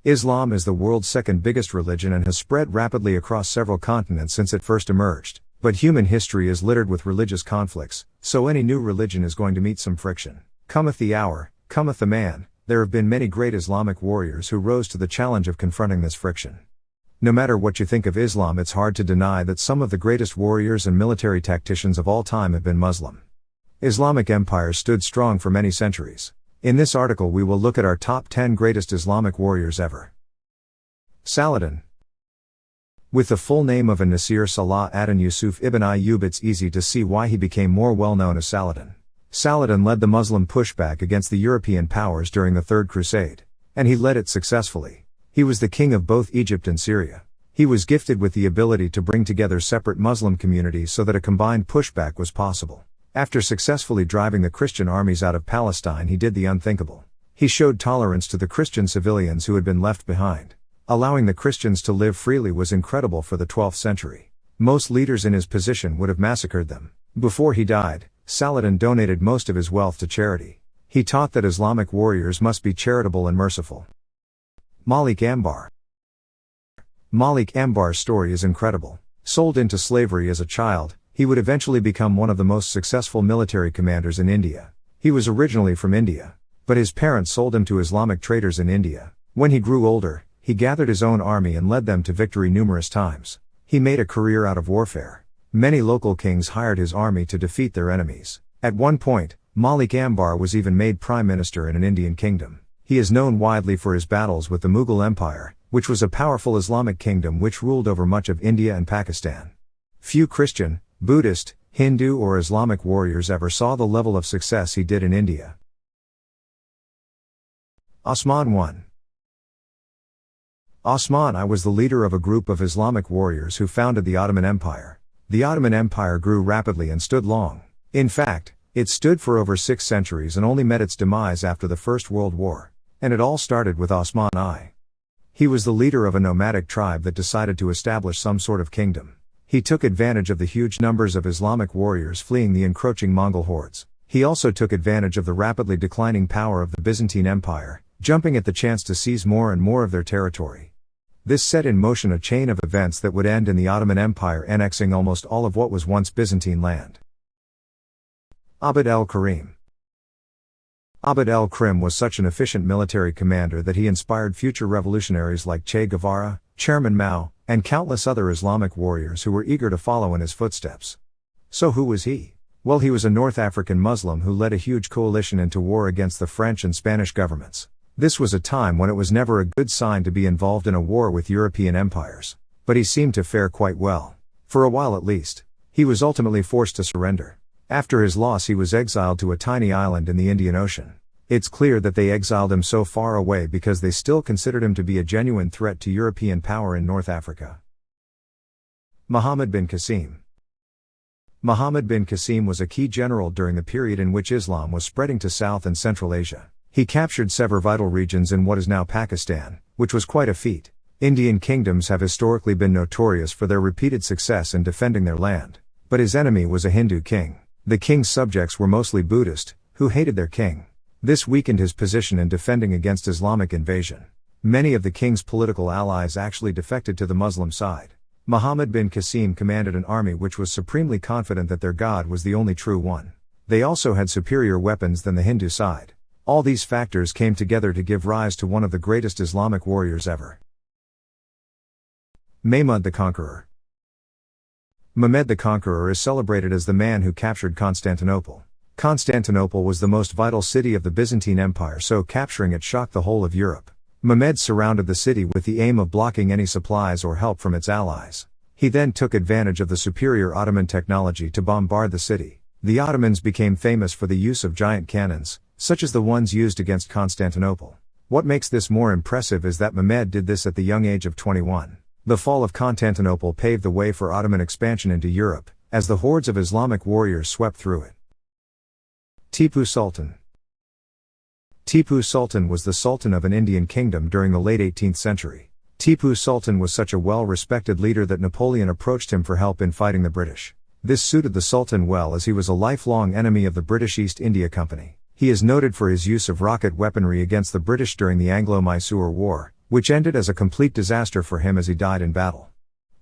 Islam is the world's second biggest religion and has spread rapidly across several continents since it first emerged. But human history is littered with religious conflicts, so any new religion is going to meet some friction. Cometh the hour, cometh the man. There have been many great Islamic warriors who rose to the challenge of confronting this friction. No matter what you think of Islam, it's hard to deny that some of the greatest warriors and military tacticians of all time have been Muslim. Islamic empires stood strong for many centuries. In this article we will look at our top 10 greatest Islamic warriors ever. Saladin. With the full name of Nasir Salah ad-Din Yusuf ibn Ayyub, it's easy to see why he became more well known as Saladin. Saladin led the Muslim pushback against the European powers during the Third Crusade. And he led it successfully. He was the king of both Egypt and Syria. He was gifted with the ability to bring together separate Muslim communities so that a combined pushback was possible. After successfully driving the Christian armies out of Palestine, he did the unthinkable. He showed tolerance to the Christian civilians who had been left behind. Allowing the Christians to live freely was incredible for the 12th century. Most leaders in his position would have massacred them. Before he died, Saladin donated most of his wealth to charity. He taught that Islamic warriors must be charitable and merciful. Gambar. Gambar's story is incredible. Sold into slavery as a child, he would eventually become one of the most successful military commanders in India. He was originally from India, but his parents sold him to Islamic traders in India. When he grew older, he gathered his own army and led them to victory numerous times. He made a career out of warfare. Many local kings hired his army to defeat their enemies. At one point, Gambar was even made prime minister in an Indian kingdom. He is known widely for his battles with the Mughal Empire, which was a powerful Islamic kingdom which ruled over much of India and Pakistan. Few Christian, Buddhist, Hindu or Islamic warriors ever saw the level of success he did in India. Osman I. Osman I was the leader of a group of Islamic warriors who founded the Ottoman Empire. The Ottoman Empire grew rapidly and stood long. In fact, it stood for over 6 centuries and only met its demise after the First World War. And it all started with Osman I. He was the leader of a nomadic tribe that decided to establish some sort of kingdom. He took advantage of the huge numbers of Islamic warriors fleeing the encroaching Mongol hordes. He also took advantage of the rapidly declining power of the Byzantine Empire, jumping at the chance to seize more and more of their territory. This set in motion a chain of events that would end in the Ottoman Empire annexing almost all of what was once Byzantine land. Abdelkarim. Abdelkarim was such an efficient military commander that he inspired future revolutionaries like Che Guevara, Chairman Mao, and countless other Islamic warriors who were eager to follow in his footsteps. So who was he? Well, he was a North African Muslim who led a huge coalition into war against the French and Spanish governments. This was a time when it was never a good sign to be involved in a war with European empires. But he seemed to fare quite well. For a while at least. He was ultimately forced to surrender. After his loss he was exiled to a tiny island in the Indian Ocean. It's clear that they exiled him so far away because they still considered him to be a genuine threat to European power in North Africa. Muhammad bin Qasim. Muhammad bin Qasim was a key general during the period in which Islam was spreading to South and Central Asia. He captured several vital regions in what is now Pakistan, which was quite a feat. Indian kingdoms have historically been notorious for their repeated success in defending their land. But his enemy was a Hindu king. The king's subjects were mostly Buddhist, who hated their king. This weakened his position in defending against Islamic invasion. Many of the king's political allies actually defected to the Muslim side. Muhammad bin Qasim commanded an army which was supremely confident that their God was the only true one. They also had superior weapons than the Hindu side. All these factors came together to give rise to one of the greatest Islamic warriors ever. Maymont the Conqueror. Mehmed the Conqueror is celebrated as the man who captured Constantinople. Constantinople was the most vital city of the Byzantine Empire, so capturing it shocked the whole of Europe. Mehmed surrounded the city with the aim of blocking any supplies or help from its allies. He then took advantage of the superior Ottoman technology to bombard the city. The Ottomans became famous for the use of giant cannons, such as the ones used against Constantinople. What makes this more impressive is that Mehmed did this at the young age of 21. The fall of Constantinople paved the way for Ottoman expansion into Europe, as the hordes of Islamic warriors swept through it. Tipu Sultan. Tipu Sultan was the Sultan of an Indian kingdom during the late 18th century. Tipu Sultan was such a well-respected leader that Napoleon approached him for help in fighting the British. This suited the Sultan well as he was a lifelong enemy of the British East India Company. He is noted for his use of rocket weaponry against the British during the Anglo-Mysore War, which ended as a complete disaster for him as he died in battle.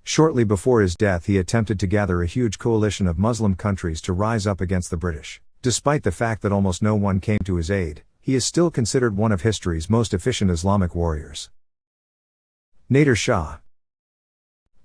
Shortly before his death, he attempted to gather a huge coalition of Muslim countries to rise up against the British. Despite the fact that almost no one came to his aid, he is still considered one of history's most efficient Islamic warriors. Nader Shah.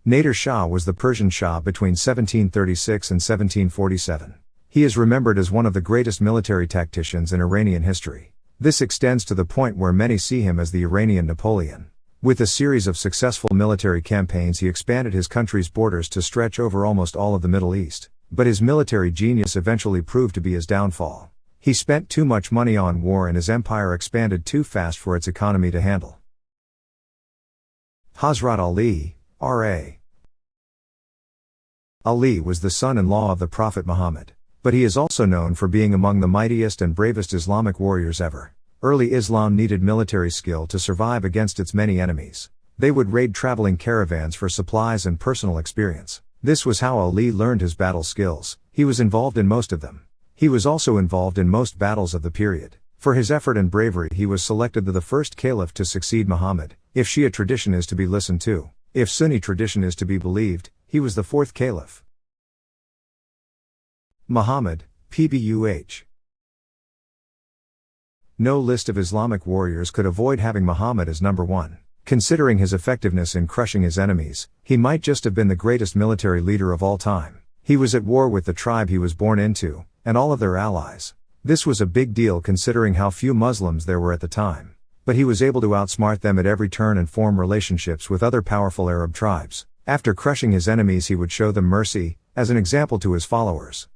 Nader Shah was the Persian Shah between 1736 and 1747. He is remembered as one of the greatest military tacticians in Iranian history. This extends to the point where many see him as the Iranian Napoleon. With a series of successful military campaigns, he expanded his country's borders to stretch over almost all of the Middle East. But his military genius eventually proved to be his downfall. He spent too much money on war and his empire expanded too fast for its economy to handle. Hazrat Ali, R.A. Ali was the son-in-law of the Prophet Muhammad. But he is also known for being among the mightiest and bravest Islamic warriors ever. Early Islam needed military skill to survive against its many enemies. They would raid traveling caravans for supplies and personal experience. This was how Ali learned his battle skills. He was involved in most of them. He was also involved in most battles of the period. For his effort and bravery, he was selected the first caliph to succeed Muhammad. If Shia tradition is to be listened to, if Sunni tradition is to be believed, he was the fourth caliph. Muhammad, Pbuh. No list of Islamic warriors could avoid having Muhammad as number one. Considering his effectiveness in crushing his enemies, he might just have been the greatest military leader of all time. He was at war with the tribe he was born into, and all of their allies. This was a big deal considering how few Muslims there were at the time. But he was able to outsmart them at every turn and form relationships with other powerful Arab tribes. After crushing his enemies, he would show them mercy, as an example to his followers.